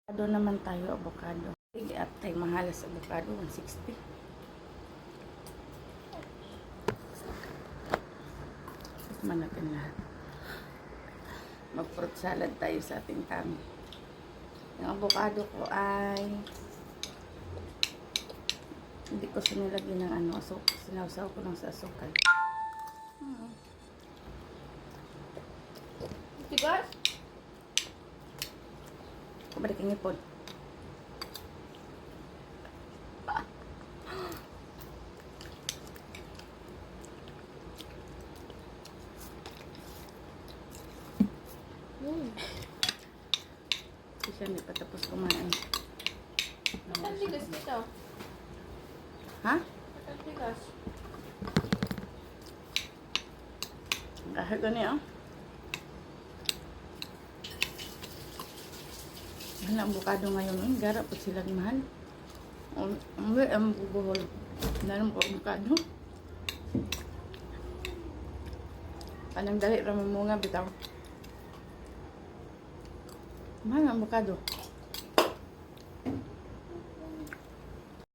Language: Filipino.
Avocado naman tayo, avocado. At tayo mahalas avocado, 160. Tikman natin lahat. Mag-fruit salad tayo sa ating tummy. Yung avocado ko ay hindi ko sinilagyan ng ano, sinawsaw ko lang sa asukal. Tigas? Kabalik ang ipon. Kasi siya hindi pa tapos kumain. Ang tigas nito. Ha? Ang tigas. Kahit gani oh. Mahal ang avocado ngayon. Garap po sila mahal. Ang bubuhol. Nalang po avocado. Anong dali ramang mga bitaw. Mahal ang avocado.